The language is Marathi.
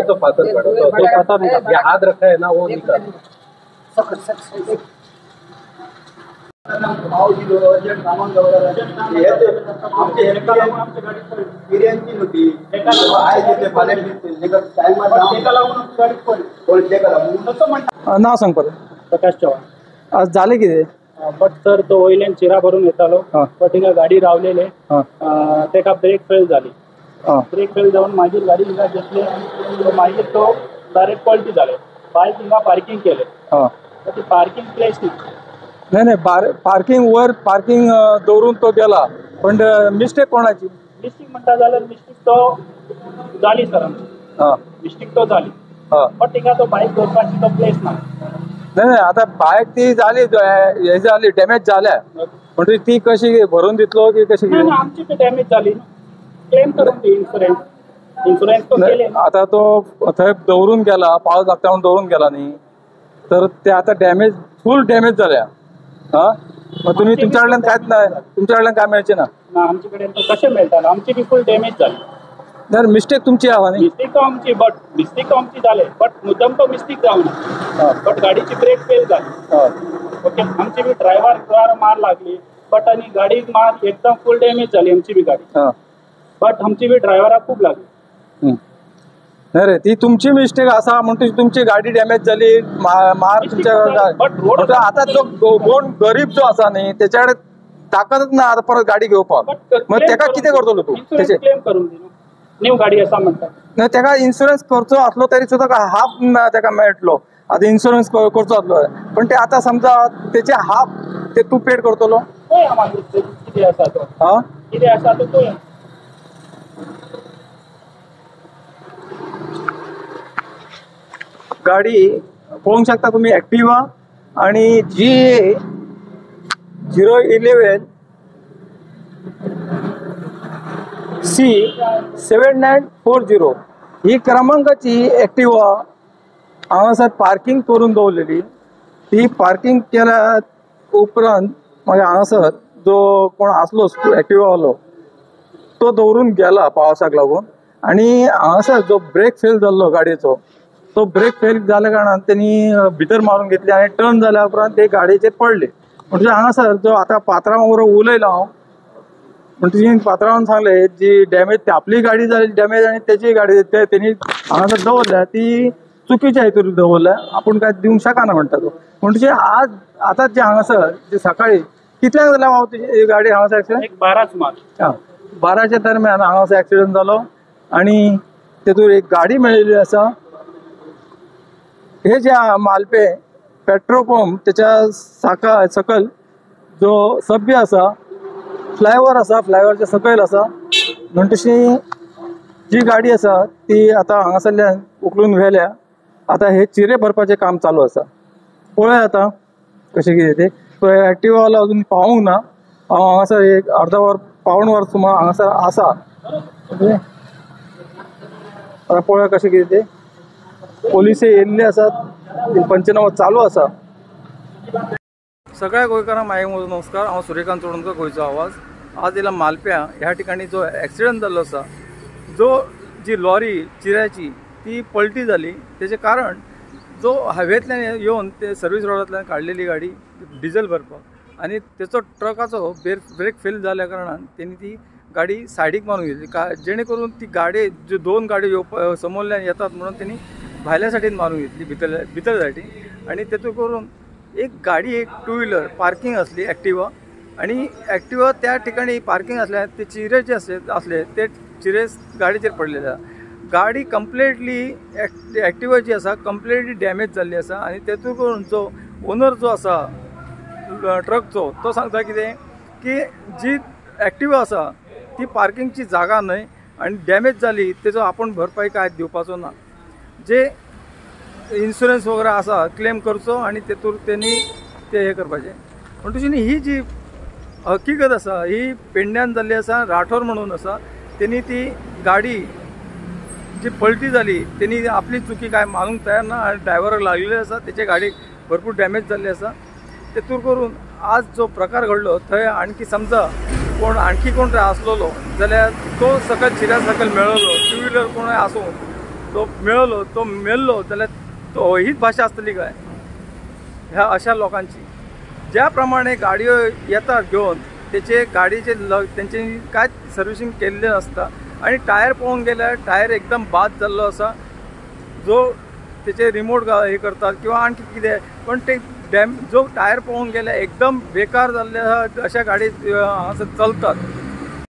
तो पाथर पड़ा तो पता नहीं ये हाथ रखा है ना वो निकाल नाव सांग परत. प्रकाश चव्हाण. आज झाले किती बट सर तो वयल्यान चिरा भरून येतालो बट हिंगा गाडी रावलेले तेका ब्रेक फेल झाली. ब्रेक फेल जाऊन मागीर गाडी हिंगा घेतली मागीर तो डायरेक्ट पलटी झाले. बायक हिंगा पार्किंग केले ती पार्किंग प्लेस नाही नाही पार्किंग वर पार्किंग दवरून तो गेला पण मिस्टेक कोणाची मिस्टेक म्हणता जाल्यार मिस्टेक तो झाली सर आमची मिस्टेक तो झाली बट तिका तो बायक दवरपाची तो प्लेस ना. नाही नाही आता बायक ती झाली हे झाली डॅमेज झाल्या म्हणजे ती कशी भरून दितलो की कशी आमची ती डॅमेज झाली क्लेम करून ती इन्शुरन्स तो केले. आता तो थंय दवरून गेला पावस लागता म्हणून दवरून गेला न्ही तर ते आता डॅमेज फुल डॅमेज झाल्या मग तुम्ही तुमच्या कडल्यान कांयच ना तुमच्या कडल्यान काय मेळचे ना आमचे कडेन तो कशें मेळटा आमची बी फुल डॅमेज झाली. तर मिस्टेक तुमची आहा न्ही मिस्टेक तो आमची बट मिस्टेक तो आमची जाले बट मुद्दम तो मिस्टेक जावना बट गाडीची ब्रेक फेल झाली. ओके आमची बी ड्रायव्हर मार लागली बट आणि गाडी मार एकदम फुल डॅमेज झाली आमची बी गाडी बट आमची बी ड्रायव्हराक खूप लागली. नाही रे ती तुमची मिस्टेक असा म्हणतो तुमची गाडी डॅमेज झाली मार तुमच्या बट आता जो कोण गरीब जो असा न्ही त्याच्याकडे ताकदच ना आता परत गाडी घेवपाक मग तेका कितें करतलो तू त्याचे क्लेम करून दिलो न्यू गाडी असा म्हणतात नाही तेका इन्शुरन्स करचो असलो तरी सुद्धा हाफ तेका मेळटलो. आता इन्शुरन्स करचो असलो पण ते आता समजा त्याचे हाफ ते तू पेड करतलो किती आसा तो किती आसा तो गाडी पळोवंक शकता तुम्ही ॲक्टिवा आणि GA011 C7940 ही क्रमांकाची ॲक्टिवा हांगासर पार्किंग करून दवरलेली. ती पार्किंग केल्या उपरांत मागीर हांगासर जो कोण आसलो ॲक्टिवावालो तो दवरून गेला पावसाक लागून आणि हांगासर जो ब्रेक फेल जाल्लो गाडयेचो तो ब्रेक फेल जाल्या कारणान त्यांनी भितर मारून घेतली आणि टर्न जाल्या उपरांत ते गाडयेचेर पडले. म्हणजे हांगासर जो आता पात्रांव बरोबर उलयलो हांव म्हणजे पात्रांवान सांगले जी डॅमेज आपली गाडी जाली डॅमेज आणि त्याची गाडी त्यांनी हांगासर दवरल्या ती चुकीच्या हेतून दवरल्या आपण काय दिवंक शकना म्हणटा तो. म्हणजे आज आता जे हांगासर जे सकाळी कितल्यांक जाल्या हांव तुजी गाडी हांगासर एक्सिडेंट 12 सुमार 12च्या दरम्यान हांगासर एक्सिडेंट जालो आणि तेतून एक गाडी मेळिल्ली आसा. हे जे मालपे पेट्रोल पंप त्याच्या सकल जो सभ्य आसा फ्लायओव्हर आसा फ्लायओव्हरच्या सकयल आसा म्हणटशी जी गाडी आसा ती आता हांगासरल्यान उखलून व्हेल्या. आता हे चिरे भरपाचें काम चालू आसा. पळय आता कशें कितें ते तो ॲक्टिवावालो अजून पावूंक ना. हांव हांगासर एक अर्द वर पावण वर सुमार हांगासर आसा. आता पळय कशें कितें ते पोलिसे येयल्ले आसात पंचनामा चालू आसा. सगळ्या गोंयकारांक मागीर म्हजो नमस्कार. हांव सूर्यकांत चोडणकर गोंयचो आवाज. आज येयला मालप्या ह्या ठिकाणी जो ॲक्सिडेंट जाल्लो आसा जी लॉरी चिऱ्याची ती पलटी झाली त्याचे कारण जो हायवेतल्यान येवन ते सर्वीस रोडांतल्यान काडलेली गाडी डिझेल भरपाक आणि त्याचो ट्रकाचो ब्रेक फेल जाल्या कारणान त्यांनी ती गाडी सायडीक मारून घेतली जेणे करून ती गाडी ज्यो 2 गाडयो समोरल्यान येतात म्हणून त्यांनी भायल्या सायडीन मारून घेतली भितर सायडीन आणि तेतून करून एक गाडी एक टू व्हीलर पार्किंग असली ॲक्टिवा आणि ॲक्टिवा त्या ठिकाणी पार्किंग असल्या ते चिरे जे असले ते चिरे गाडीचेर पडलेले आसा. गाडी कंप्लिटली ॲक्टिवा जी आसा कंप्लिटली डॅमेज जाल्ली आसा आनी तेतून करून जो ओनर जो आसा ट्रकचो तो सांगता कितें की जी ॲक्टिवा आसा ती पार्किंगची जागा न्हय आनी डॅमेज जाली तेजो आपूण भरपाई काय दिवपाचो ना. जे इन्शुरन्स वगैरे आसा क्लेम करचो आनी तेतून त्यांनी ते हे करपाचें. म्हणटूच ही जी हकीकत आसा ही पेडण्यान जाल्ली आसा. राठोर म्हणून आसा त्यांनी ती गाडी जी पलटी जाली त्यांनी आपली चुकी काय मानूंक तयार ना आनी ड्रायव्हराक लागलेली आसा. तेचे गाडीक भरपूर डॅमेज जाल्ली आसा. तेतून करून आज जो प्रकार घडलो थंय आणखी समजा कोण आणखी कोण आसलोलो जाल्यार तो सकल चिऱ्या सकल मेळलो. टू व्हिलर कोण आसूं तो मेळलो तो मेल्लो जाल्यार तो हीच भाशा आसतली काय ह्या अशा लोकांची. ज्या प्रमाणे गाडयो येतात घेवन तेचे गाडीचे तेंचे कांयच सर्विसींग केल्लें नासता आनी टायर पळोवंक गेल्यार टायर एकदम बाद जाल्लो आसा. जो तेचे रिमोट हे करतात किंवा आणखी कितें पण ते जो टायर पळोवंक गेल्यार एकदम बेकार जाल्ले आसा. अशा गाडी हांगासर चलतात